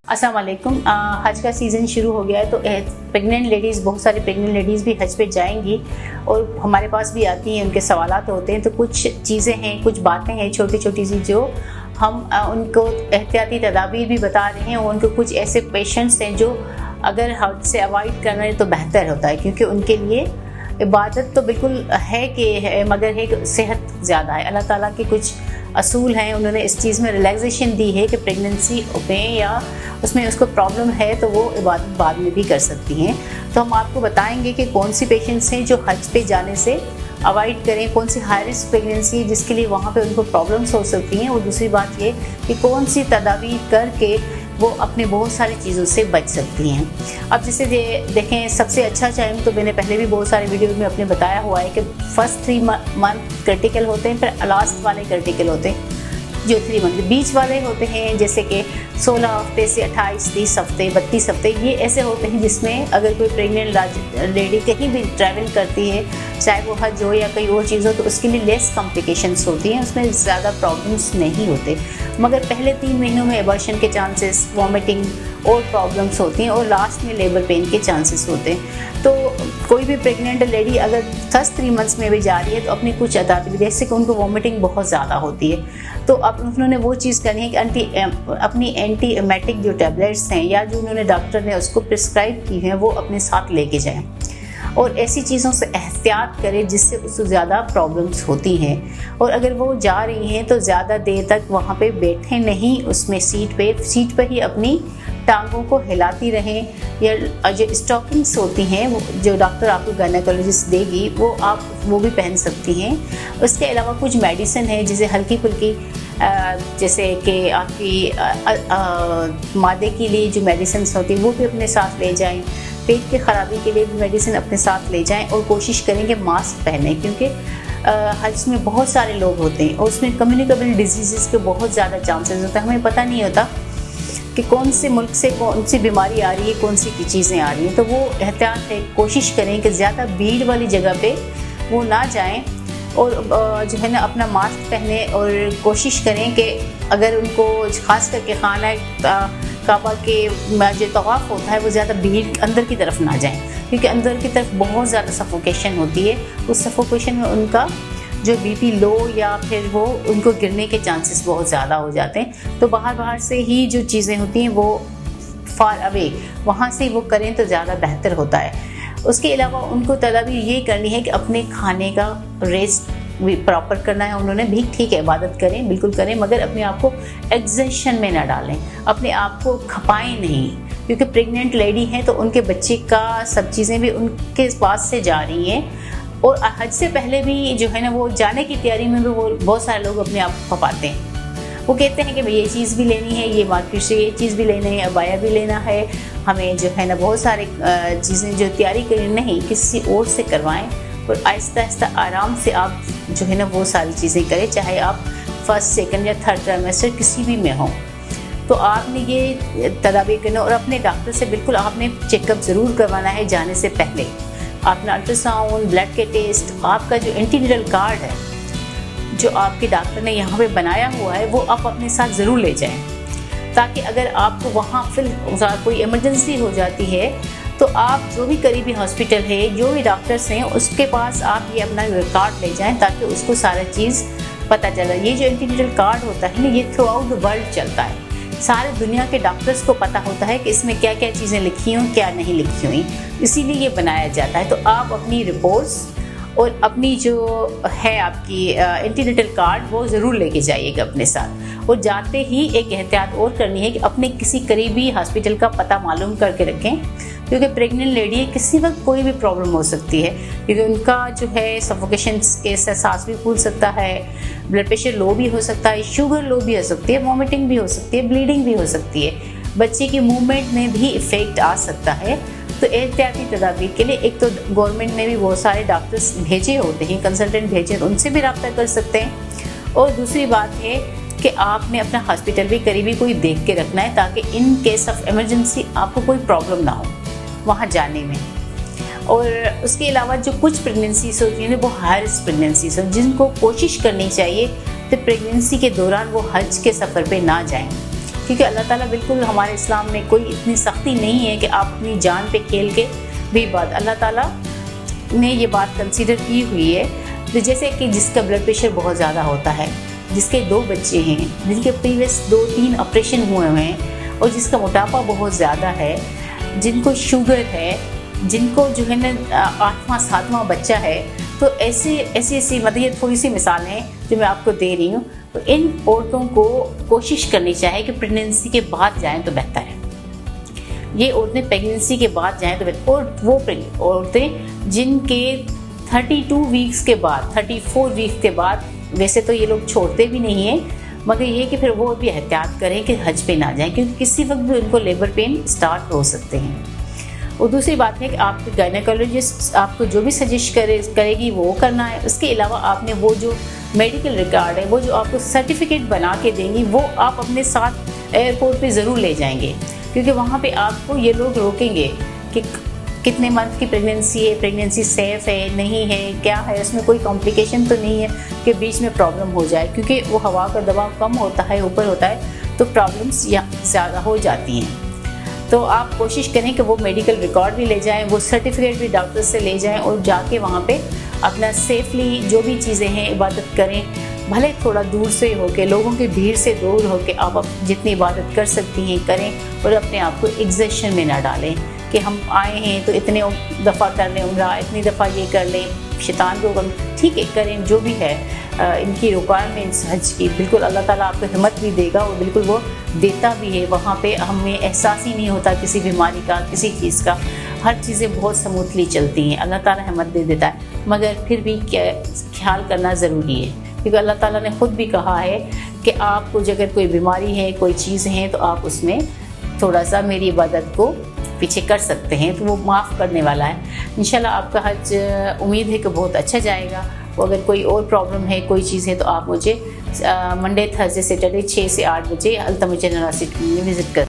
अस्सलाम वालेकुम। हज का सीज़न शुरू हो गया है तो प्रेग्नेंट लेडीज़, बहुत सारी प्रेग्नेंट लेडीज़ भी हज पे जाएंगी और हमारे पास भी आती हैं, उनके सवालात होते हैं। तो कुछ चीज़ें हैं, कुछ बातें हैं छोटी छोटी सी जो हम उनको एहतियाती तदाबीर भी बता रहे हैं। और उनको कुछ ऐसे पेशेंट्स हैं जो अगर हज से अवॉइड कर रहे हैं तो बेहतर होता है, क्योंकि उनके लिए इबादत तो बिल्कुल है कि है, मगर है सेहत ज़्यादा है। अल्लाह ताला के कुछ असूल हैं, उन्होंने इस चीज़ में रिलैक्सेशन दी है कि प्रेगनेंसी में या उसमें उसको प्रॉब्लम है तो वो इबादत बाद में भी कर सकती हैं। तो हम आपको बताएंगे कि कौन सी पेशेंट्स हैं जो हज पे जाने से अवॉइड करें, कौन सी हाई रिस्क प्रेगनेंसी जिसके लिए वहाँ पे उनको प्रॉब्लम्स हो सकती हैं। और दूसरी बात ये कि कौन सी तदाबीर करके वो अपने बहुत सारी चीज़ों से बच सकती हैं। अब जैसे देखें, सबसे अच्छा टाइम तो मैंने पहले भी बहुत सारे वीडियो में अपने बताया हुआ है कि फर्स्ट 3 मंथ क्रिटिकल होते हैं, फिर लास्ट वाले क्रिटिकल होते हैं। जो 3 मंथ बीच वाले होते हैं, जैसे कि 16 हफ्ते से 28, 30 हफ्ते, 32 हफ्ते, ये ऐसे होते हैं जिसमें अगर कोई प्रेग्नेंट लेडी कहीं भी ट्रैवल करती है, चाहे वो हज हो या कोई और चीज़ हो, तो उसके लिए लेस कॉम्प्लिकेशंस होती हैं, उसमें ज़्यादा प्रॉब्लम्स नहीं होते। मगर पहले 3 महीनों में एबॉर्शन के चांसेस, वॉमिटिंग और प्रॉब्लम्स होती हैं और लास्ट में लेबर पेन के चांसेस होते हैं। तो कोई भी प्रेग्नेंट लेडी अगर फर्स्ट 3 मंथ्स में भी जा रही है तो अपनी कुछ अदात, जैसे कि उनको वॉमिटिंग बहुत ज़्यादा होती है, तो अब उन्होंने वो चीज़ करनी है कि अपनी एंटी एमेटिक जो टैबलेट्स हैं या जो उन्होंने डॉक्टर ने उसको प्रिस्क्राइब की हैं वो अपने साथ लेके जाएं और ऐसी चीज़ों से एहतियात करें जिससे उससे ज़्यादा प्रॉब्लम्स होती हैं। और अगर वो जा रही हैं तो ज़्यादा देर तक वहाँ पे बैठे नहीं, उसमें सीट पर ही अपनी टांगों को हिलाती रहें, या जो स्टॉकिंग्स होती हैं वो जो डॉक्टर आपको गायनेकोलॉजिस्ट देगी वो भी पहन सकती हैं। उसके अलावा कुछ मेडिसिन है जैसे हल्की फुल्की, जैसे कि आपकी मादे के लिए जो मेडिसिन होती है वो भी अपने साथ ले जाएं। पेट की ख़राबी के लिए भी मेडिसिन अपने साथ ले जाएं और कोशिश करें कि मास्क पहनें, क्योंकि हज में बहुत सारे लोग होते हैं और उसमें कम्युनिकेबल डिजीज़ के बहुत ज़्यादा चांसेस होते हैं। हमें पता नहीं होता कि कौन से मुल्क से कौन सी बीमारी आ रही है, कौन सी चीज़ें आ रही हैं। तो वो एहतियात है, कोशिश करें कि ज़्यादा भीड़ वाली जगह पे वो ना जाएं और जो है ना अपना मास्क पहने। और कोशिश करें कि अगर उनको ख़ास करके खाना काबा के जो तवाफ़ होता है वो ज़्यादा भीड़ अंदर की तरफ ना जाएं, क्योंकि अंदर की तरफ बहुत ज़्यादा सफोकेशन होती है। उस सफोकेशन में उनका जो बीपी लो या फिर वो उनको गिरने के चांसेस बहुत ज़्यादा हो जाते हैं। तो बाहर से ही जो चीज़ें होती हैं वो फार अवे वहाँ से वो करें तो ज़्यादा बेहतर होता है। उसके अलावा उनको तदाबीर ये करनी है कि अपने खाने का रेस्ट भी प्रॉपर करना है उन्होंने भी। ठीक है, इबादत करें, बिल्कुल करें, मगर अपने आप को एग्जर्शन में ना डालें, अपने आप को खपाएं नहीं, क्योंकि प्रेग्नेंट लेडी हैं तो उनके बच्चे का सब चीज़ें भी उनके पास से जा रही हैं। और हज से पहले भी जो है ना वो जाने की तैयारी में भी वो बहुत सारे लोग अपने आप को खपाते हैं। वो कहते हैं कि भाई ये चीज़ भी लेनी है, ये मार्केट से ये चीज़ भी लेनी है, अबाया भी लेना है, हमें जो है ना बहुत सारे चीज़ें जो तैयारी करनी, नहीं, किसी और से करवाएं और आहिस्ता आहिस्ता आराम से आप जो है ना वो सारी चीज़ें करें, चाहे आप फर्स्ट, सेकंड या थर्ड ट्राइमेस्टर किसी भी में हों। तो आपने ये तदाबीर करना और अपने डॉक्टर से बिल्कुल आपने चेकअप ज़रूर करवाना है जाने से पहले। अपना अल्ट्रासाउंड, ब्लड के टेस्ट, आपका जो एंटीनेटल कार्ड है जो आपके डॉक्टर ने यहाँ पे बनाया हुआ है वो आप अपने साथ ज़रूर ले जाएं, ताकि अगर आपको वहाँ फिर कोई इमरजेंसी हो जाती है तो आप जो भी करीबी हॉस्पिटल है, जो भी डॉक्टर्स हैं, उसके पास आप ये अपना कार्ड ले जाएं ताकि उसको सारा चीज़ पता चले। ये जो एंटीनेटल कार्ड होता है ना, ये थ्रू आउट द वर्ल्ड चलता है, सारे दुनिया के डॉक्टर्स को पता होता है कि इसमें क्या क्या चीज़ें लिखी हुई, क्या नहीं लिखी हुई, इसीलिए ये बनाया जाता है। तो आप अपनी रिपोर्ट्स और अपनी जो है आपकी एंटीनेटल कार्ड वो ज़रूर लेके जाइएगा अपने साथ। और जाते ही एक एहतियात और करनी है कि अपने किसी करीबी हॉस्पिटल का पता मालूम करके रखें, क्योंकि प्रेग्नेंट लेडी किसी वक्त कोई भी प्रॉब्लम हो सकती है, क्योंकि उनका जो है सफोकेशन के सांस भी फूल सकता है, ब्लड प्रेशर लो भी हो सकता है, शुगर लो भी हो सकती है, वॉमिटिंग भी हो सकती है, ब्लीडिंग भी हो सकती है, बच्चे की मूवमेंट में भी इफ़ेक्ट आ सकता है। तो एहतियाती तदाबीर के लिए एक तो गवर्नमेंट ने भी बहुत सारे डॉक्टर्स भेजे होते हैं, कंसल्टेंट भेजे, उनसे भी रब्ता कर सकते हैं। और दूसरी बात है कि आपने अपना हॉस्पिटल भी करीबी कोई देख के रखना है, ताकि इन केस ऑफ इमरजेंसी आपको कोई प्रॉब्लम ना हो वहाँ जाने में। और उसके अलावा जो कुछ प्रेगनेंसीज होती हैं वो हाई रिस्क प्रेगनेंसीज हो, जिनको कोशिश करनी चाहिए तो प्रेगनेंसी के दौरान वो हज के सफ़र पे ना जाएं, क्योंकि अल्लाह ताला बिल्कुल, हमारे इस्लाम में कोई इतनी सख्ती नहीं है कि आप अपनी जान पे खेल के भी बात, अल्लाह ताला ने ये बात कंसीडर की हुई है। तो जैसे कि जिसका ब्लड प्रेशर बहुत ज़्यादा होता है, जिसके 2 बच्चे हैं, जिनके प्रीवियस 2-3 ऑपरेशन हुए हैं, और जिसका मोटापा बहुत ज़्यादा है, जिनको शुगर है, जिनको जो है ना 8वां 7वां बच्चा है, तो ऐसी मतलब ये थोड़ी सी मिसालें हैं जो मैं आपको दे रही हूँ। तो इन औरतों को कोशिश करनी चाहिए कि प्रेगनेंसी के बाद जाएं तो बेहतर है। ये औरतें प्रेगनेंसी के बाद जाएं तो बेहतर। और वो औरतें जिनके 32 वीक्स के बाद, 34 वीक के बाद, वैसे तो ये लोग छोड़ते भी नहीं हैं, मगर ये कि फिर वो भी एहतियात करें कि हज पे ना जाएं, क्योंकि किसी वक्त भी उनको लेबर पेन स्टार्ट हो सकते हैं। और दूसरी बात है कि आपके गायनेकोलॉजिस्ट आपको जो भी सजेस्ट करेगी वो करना है। उसके अलावा आपने वो जो मेडिकल रिकॉर्ड है, वो जो आपको सर्टिफिकेट बना के देंगी, वो आप अपने साथ एयरपोर्ट पे ज़रूर ले जाएंगे, क्योंकि वहाँ पे आपको ये लोग रोकेंगे कि कितने मंथ की प्रेगनेंसी है, प्रेगनेंसी सेफ है नहीं है, क्या है, उसमें कोई कॉम्प्लिकेशन तो नहीं है कि बीच में प्रॉब्लम हो जाए, क्योंकि वो हवा का दबाव कम होता है, ऊपर होता है, तो प्रॉब्लम्स ज़्यादा हो जाती हैं। तो आप कोशिश करें कि वो मेडिकल रिकॉर्ड भी ले जाएं, वो सर्टिफिकेट भी डॉक्टर से ले जाएं, और जाके वहाँ पे अपना सेफली जो भी चीज़ें हैं इबादत करें। भले थोड़ा दूर से होके, लोगों की भीड़ से दूर होके आप जितनी इबादत कर सकती हैं करें, और अपने आप को एग्जेशन में ना डालें कि हम आए हैं तो इतने दफ़ा कर लें उम्रा, इतनी दफ़ा ये कर लें, शैतान को ठीक है करें, जो भी है इनकी रिक्वायरमेंट्स हज की, बिल्कुल अल्लाह ताला आपको हिम्मत भी देगा, और बिल्कुल वो देता भी है। वहाँ पे हमें एहसास ही नहीं होता किसी बीमारी का, किसी चीज़ का, हर चीज़ें बहुत स्मूथली चलती हैं, अल्लाह ताला हिम्मत दे देता है। मगर फिर भी ख्याल करना ज़रूरी है, क्योंकि अल्लाह ताला ने ख़ुद भी कहा है कि आपको अगर कोई बीमारी है, कोई चीज़ है, तो आप उसमें थोड़ा सा मेरी इबादत को पीछे कर सकते हैं, तो वो माफ़ करने वाला है। इंशाल्लाह आपका हज उम्मीद है कि बहुत अच्छा जाएगा। और अगर कोई और प्रॉब्लम है, कोई चीज़ है, तो आप मुझे मंडे, थर्सडे, सैटरडे 6 से 8 बजे अल्तमज यूनिवर्सिटी में विज़िट कर